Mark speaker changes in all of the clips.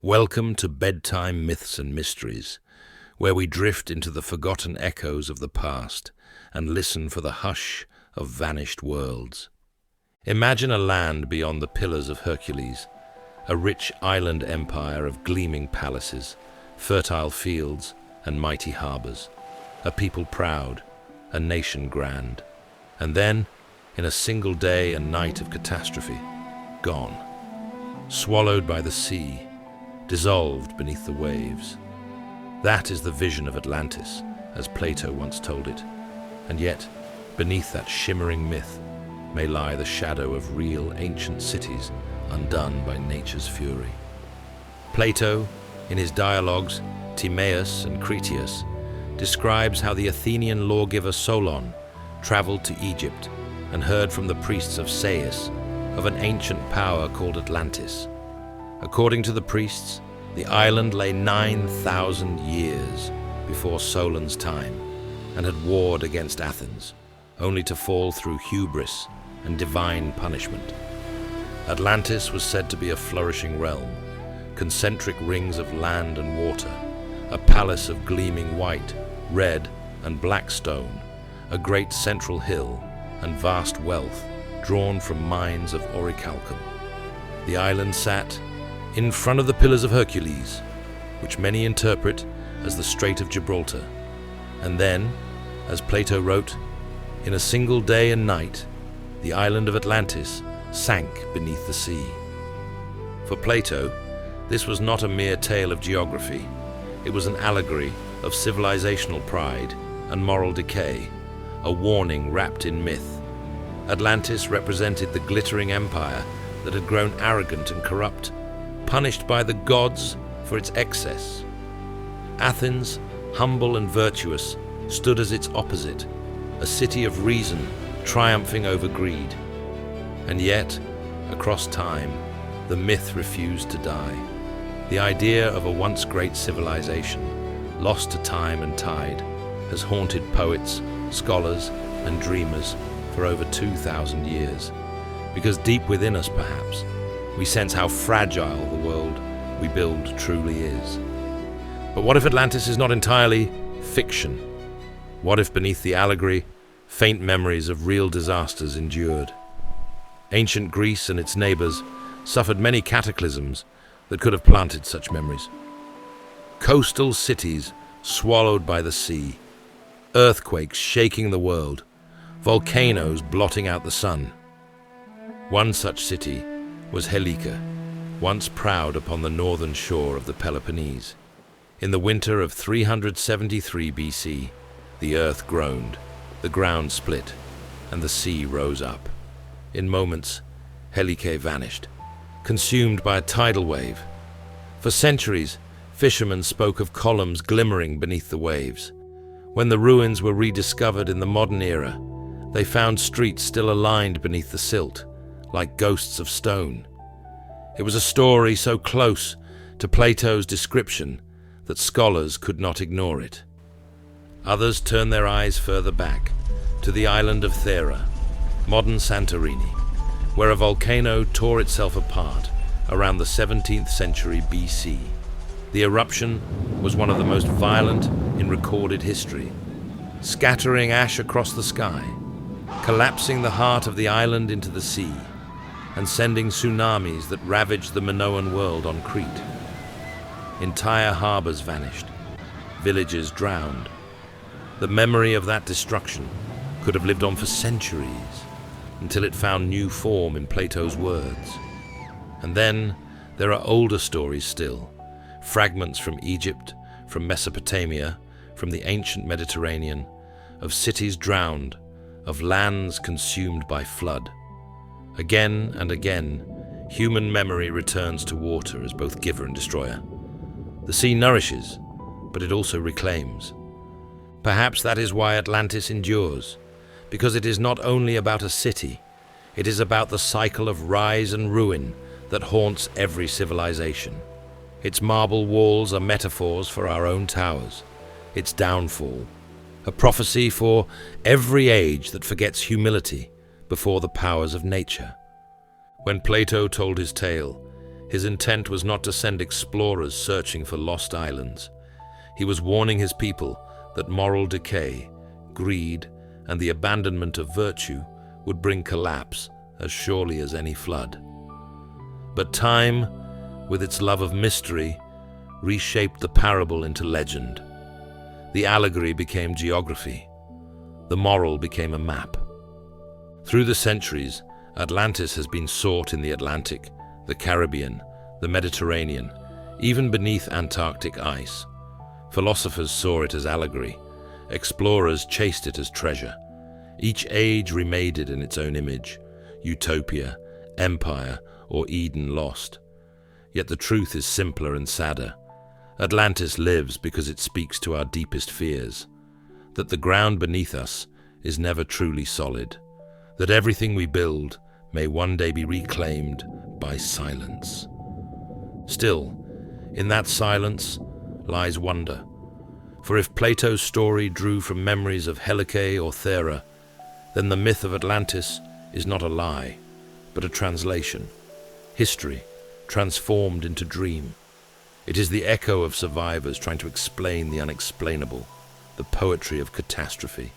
Speaker 1: Welcome to Bedtime Myths and Mysteries, where we drift into the forgotten echoes of the past and listen for the hush of vanished worlds. Imagine a land beyond the Pillars of Hercules, a rich island empire of gleaming palaces, fertile fields, and mighty harbors, a people proud, a nation grand. And then, in a single day and night of catastrophe, gone, swallowed by the sea, dissolved beneath the waves. That is the vision of Atlantis, as Plato once told it. And yet, beneath that shimmering myth may lie the shadow of real ancient cities undone by nature's fury. Plato, in his dialogues Timaeus and Critias, describes how the Athenian lawgiver Solon traveled to Egypt and heard from the priests of Sais of an ancient power called Atlantis. According to the priests, the island lay 9,000 years before Solon's time and had warred against Athens, only to fall through hubris and divine punishment. Atlantis was said to be a flourishing realm, concentric rings of land and water, a palace of gleaming white, red, and black stone, a great central hill, and vast wealth drawn from mines of orichalcum. The island sat in front of the Pillars of Hercules, which many interpret as the Strait of Gibraltar. And then, as Plato wrote, in a single day and night, the island of Atlantis sank beneath the sea. For Plato, this was not a mere tale of geography. It was an allegory of civilizational pride and moral decay, a warning wrapped in myth. Atlantis represented the glittering empire that had grown arrogant and corrupt, punished by the gods for its excess. Athens, humble and virtuous, stood as its opposite, a city of reason triumphing over greed. And yet, across time, the myth refused to die. The idea of a once great civilization, lost to time and tide, has haunted poets, scholars, and dreamers for over 2,000 years. Because deep within us, perhaps, we sense how fragile the world we build truly is. But what if Atlantis is not entirely fiction? What if beneath the allegory, faint memories of real disasters endured? Ancient Greece and its neighbors suffered many cataclysms that could have planted such memories. Coastal cities swallowed by the sea, earthquakes shaking the world, volcanoes blotting out the sun. One such city was Helike, once proud upon the northern shore of the Peloponnese. In the winter of 373 BC, the earth groaned, the ground split, and the sea rose up. In moments, Helike vanished, consumed by a tidal wave. For centuries, fishermen spoke of columns glimmering beneath the waves. When the ruins were rediscovered in the modern era, they found streets still aligned beneath the silt, like ghosts of stone. It was a story so close to Plato's description that scholars could not ignore it. Others turned their eyes further back, to the island of Thera, modern Santorini, where a volcano tore itself apart around the 17th century BC. The eruption was one of the most violent in recorded history, scattering ash across the sky, collapsing the heart of the island into the sea, and sending tsunamis that ravaged the Minoan world on Crete. Entire harbors vanished, villages drowned. The memory of that destruction could have lived on for centuries, until it found new form in Plato's words. And then there are older stories still, fragments from Egypt, from Mesopotamia, from the ancient Mediterranean, of cities drowned, of lands consumed by flood. Again and again, human memory returns to water as both giver and destroyer. The sea nourishes, but it also reclaims. Perhaps that is why Atlantis endures, because it is not only about a city, it is about the cycle of rise and ruin that haunts every civilization. Its marble walls are metaphors for our own towers, its downfall, a prophecy for every age that forgets humility before the powers of nature. When Plato told his tale, His intent was not to send explorers searching for lost islands. He was warning his people that moral decay, greed, and the abandonment of virtue would bring collapse as surely as any flood. But time, with its love of mystery, reshaped the parable into legend. The allegory became geography. The moral became a map. Through the centuries, Atlantis has been sought in the Atlantic, the Caribbean, the Mediterranean, even beneath Antarctic ice. Philosophers saw it as allegory. Explorers chased it as treasure. Each age remade it in its own image: utopia, empire, or Eden lost. Yet the truth is simpler and sadder. Atlantis lives because it speaks to our deepest fears. That the ground beneath us is never truly solid. That everything we build may one day be reclaimed by silence. Still, in that silence lies wonder. For if Plato's story drew from memories of Helike or Thera, then the myth of Atlantis is not a lie, but a translation. History, transformed into dream. It is the echo of survivors trying to explain the unexplainable, the poetry of catastrophe.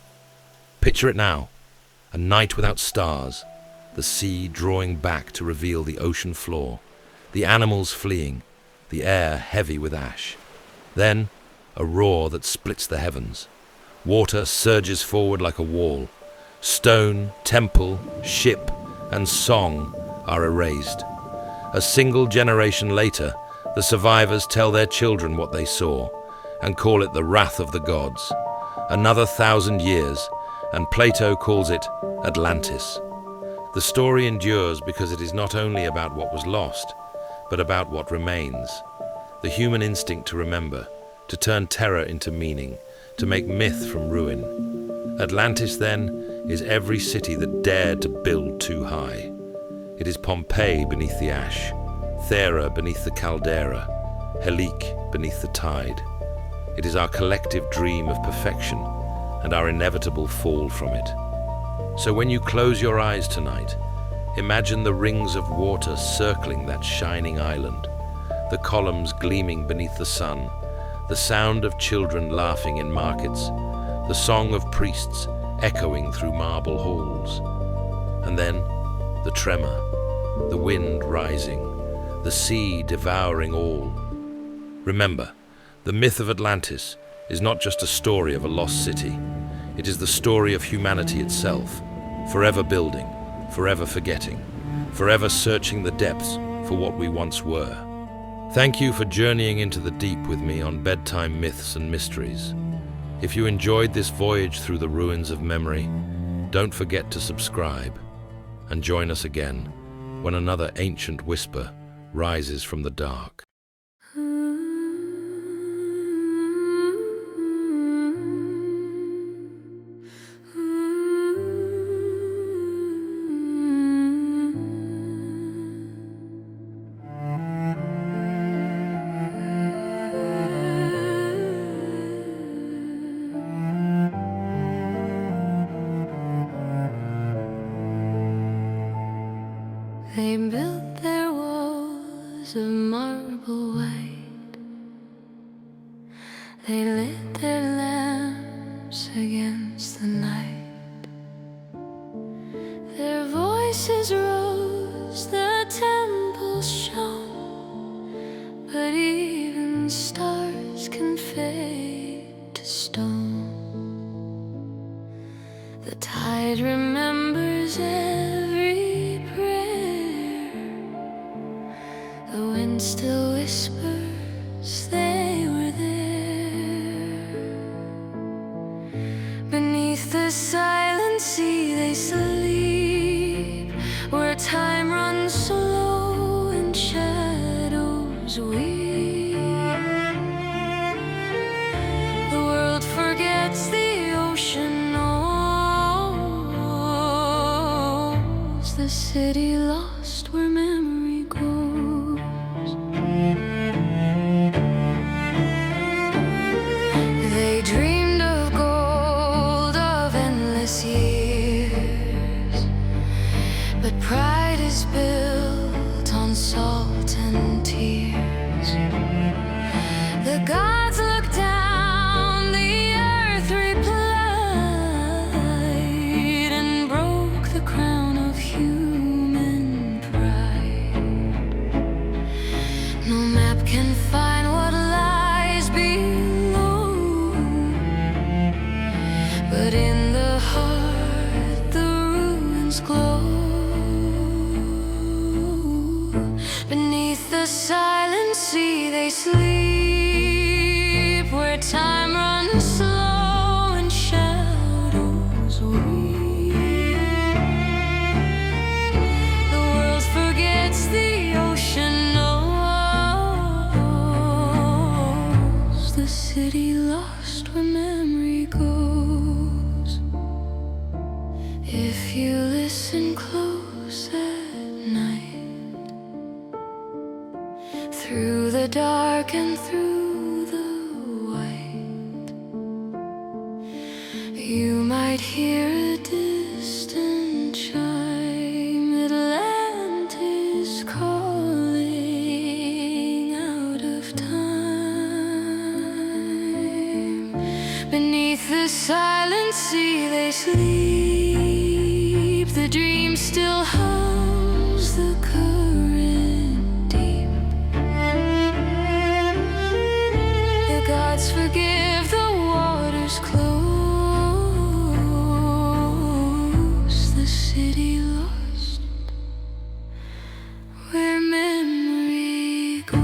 Speaker 1: Picture it now, a night without stars, the sea drawing back to reveal the ocean floor, the animals fleeing, the air heavy with ash. Then, a roar that splits the heavens. Water surges forward like a wall. Stone, temple, ship, and song are erased. A single generation later, the survivors tell their children what they saw and call it the wrath of the gods. Another 1,000 years, and Plato calls it Atlantis. The story endures because it is not only about what was lost, but about what remains. The human instinct to remember, to turn terror into meaning, to make myth from ruin. Atlantis, then, is every city that dared to build too high. It is Pompeii beneath the ash, Thera beneath the caldera, Helike beneath the tide. It is our collective dream of perfection and our inevitable fall from it. So when you close your eyes tonight, imagine the rings of water circling that shining island, the columns gleaming beneath the sun, the sound of children laughing in markets, the song of priests echoing through marble halls. And then the tremor, the wind rising, the sea devouring all. Remember, the myth of Atlantis is not just a story of a lost city. It is the story of humanity itself, forever building, forever forgetting, forever searching the depths for what we once were. Thank you for journeying into the deep with me on Bedtime Myths and Mysteries. If you enjoyed this voyage through the ruins of memory, don't forget to subscribe and join us again when another ancient whisper rises from the dark.
Speaker 2: They built their walls of marble white. They lit their lamps against the night. Their voices rose, the temples shone, but even stars can fade to stone. The tide remembers every prayer. The wind still whispers they were there. Beneath the silent sea they sleep, where time runs slow and shadows weep. The world forgets, the ocean knows, the city lost where memory goes. They dreamed of gold, of endless years, but pride is built on salt and silent sea they sleep, where time runs slow and shadows weep. The world forgets, the ocean knows, the city lost where memory goes. If you listen close at night, through the dark and through the white, you might hear a distant chime. Atlantis calling out of time. Beneath the silent sea they sleep, the dream still hums, the current deep. The gods forgive, the waters close, the city lost where memory goes.